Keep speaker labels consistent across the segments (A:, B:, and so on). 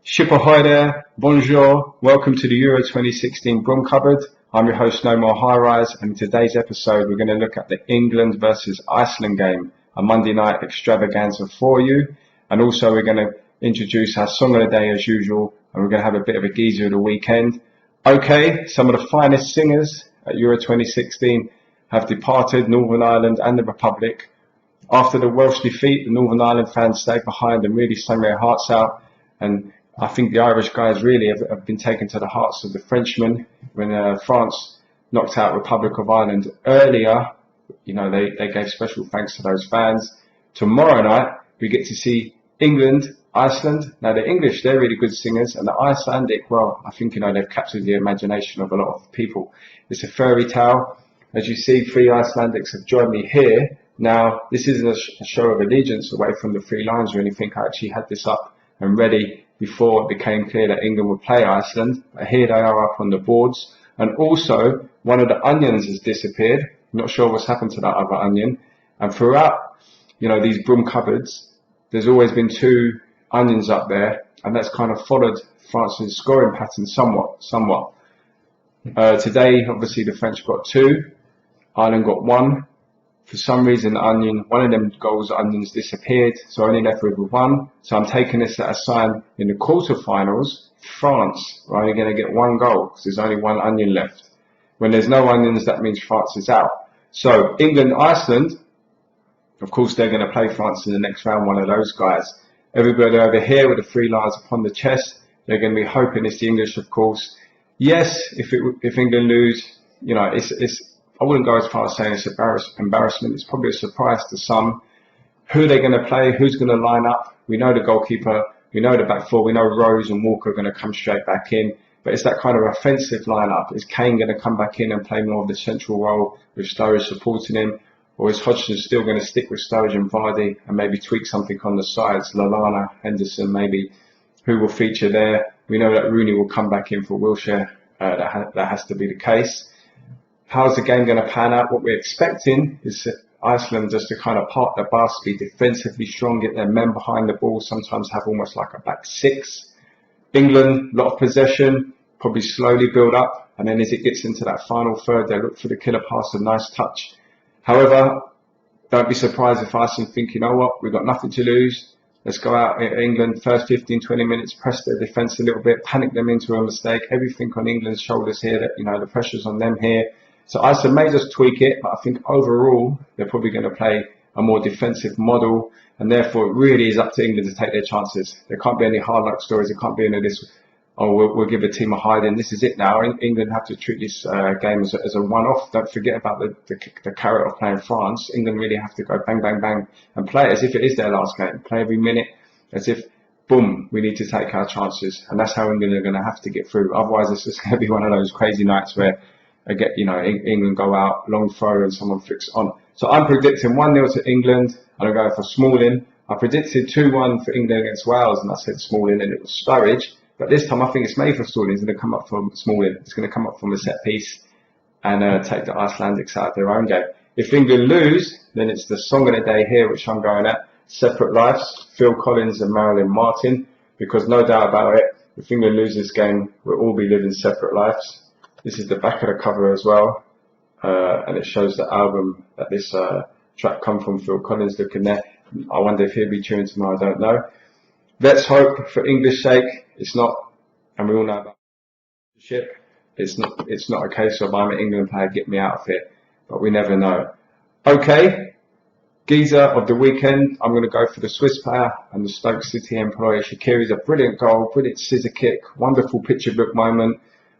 A: Ship ahoy there, bonjour, welcome to the Euro 2016 Broom Cupboard. I'm your host No More High Rise, and in today's episode we're going to look at the England versus Iceland game, a Monday night extravaganza for you, and also we're going to introduce our song of the day as usual, and we're going to have a bit of a geezer of the weekend. Okay, some of the finest singers at Euro 2016 have departed Northern Ireland and the Republic. After the Welsh defeat, the Northern Ireland fans stayed behind and really sang their hearts out, and I think the Irish guys really have been taken to the hearts of the Frenchmen when France knocked out Republic of Ireland earlier. You know, they gave special thanks to those fans. Tomorrow night, we get to see England, Iceland. Now, the English, they're really good singers, and the Icelandic, well, I think, they've captured the imagination of a lot of people. It's a fairy tale. As you see, 3 Icelandics have joined me here. Now, this isn't a show of allegiance away from the 3 lines or anything. I actually had this up and ready before it became clear that England would play Iceland. But here they are up on the boards. And also, one of the onions has disappeared. I'm not sure what's happened to that other onion. And throughout, these broom cupboards, there's always been 2 onions up there. And that's kind of followed France's scoring pattern somewhat. Today, obviously, the French got 2. Ireland got 1. For some reason, one of them onions disappeared, so I only left with 1. So I'm taking this as a sign in the quarterfinals, France are only going to get 1 goal because there's only 1 onion left. When there's no onions, that means France is out. So England, Iceland, of course, they're going to play France in the next round, one of those guys. Everybody over here with the 3 lines upon the chest, they're going to be hoping it's the English, of course. Yes, if England lose, I wouldn't go as far as saying it's embarrassment. It's probably a surprise to some. Who are they going to play? Who's going to line up? We know the goalkeeper. We know the back 4. We know Rose and Walker are going to come straight back in. But it's that kind of offensive lineup. Is Kane going to come back in and play more of the central role with Sturridge supporting him? Or is Hodgson still going to stick with Sturridge and Vardy and maybe tweak something on the sides? Lallana, Henderson, maybe. Who will feature there? We know that Rooney will come back in for Wilshere. That has to be the case. How's the game going to pan out? What we're expecting is Iceland just to kind of park the bus, be defensively strong, get their men behind the ball, sometimes have almost like a back 6. England, a lot of possession, probably slowly build up, and then as it gets into that final third, they look for the killer pass, a nice touch. However, don't be surprised if Iceland think, you know what, we've got nothing to lose. Let's go out in England, first 15, 20 minutes, press their defence a little bit, panic them into a mistake. Everything on England's shoulders here, that the pressure's on them here. So Iceland may just tweak it, but I think overall they're probably going to play a more defensive model, and therefore it really is up to England to take their chances. There can't be any hard luck stories. There can't be any of this, we'll give a team a hiding. This is it now. England have to treat this game as a one-off. Don't forget about the carrot of playing France. England really have to go bang, bang, bang and play as if it is their last game. Play every minute as if, boom, we need to take our chances. And that's how England are going to have to get through. Otherwise, it's just going to be one of those crazy nights where England go out, long throw, and someone flicks on. So I'm predicting 1-0 to England, and I'm going for Smalling. I predicted 2-1 for England against Wales, and I said Smalling, and it was Sturridge. But this time I think it's made for Smalling. It's going to come up from Smalling. It's going to come up from a set piece and take the Icelandics out of their own game. If England lose, then it's the song of the day here, which I'm going at. Separate Lives, Phil Collins and Marilyn Martin, because no doubt about it, if England lose this game, we'll all be living separate lives. This is the back of the cover as well, and it shows the album that this track come from. Phil Collins looking there. I wonder if he'll be tuned tomorrow, I don't know. Let's hope for English sake it's not, and we all know about the ship. It's not a case of I'm an England player, get me out of it, but we never know. Okay, geezer of the weekend, I'm going to go for the Swiss player and the Stoke City employee. Shaqiri's a brilliant goal, brilliant scissor kick, wonderful picture book moment.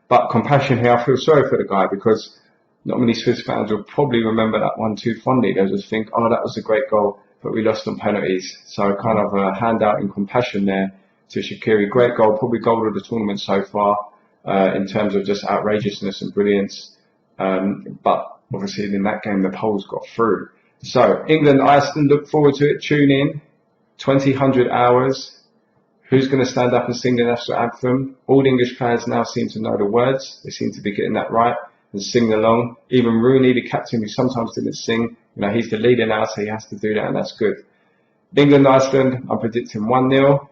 A: But compassion here, I feel sorry for the guy because not many Swiss fans will probably remember that one too fondly. They'll just think, oh, that was a great goal, but we lost on penalties. So kind of a handout in compassion there to Shaqiri. Great goal, probably goal of the tournament so far in terms of just outrageousness and brilliance. But obviously in that game, the Poles got through. So England, Iceland, look forward to it. Tune in, 2000 hours. Who's going to stand up and sing the national anthem? All the English players now seem to know the words. They seem to be getting that right and singing along. Even Rooney, the captain, who sometimes didn't sing, he's the leader now, so he has to do that, and that's good. England, Iceland, I'm predicting 1-0.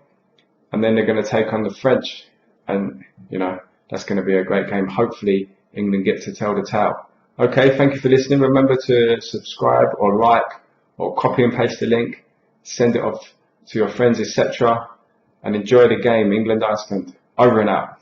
A: and then they're going to take on the French, and you know, that's going to be a great game. Hopefully England get to tell the tale. Okay, thank you for listening. Remember to subscribe or like or copy and paste the link, send it off to your friends, etc. and enjoy the game. England Iceland, over and out.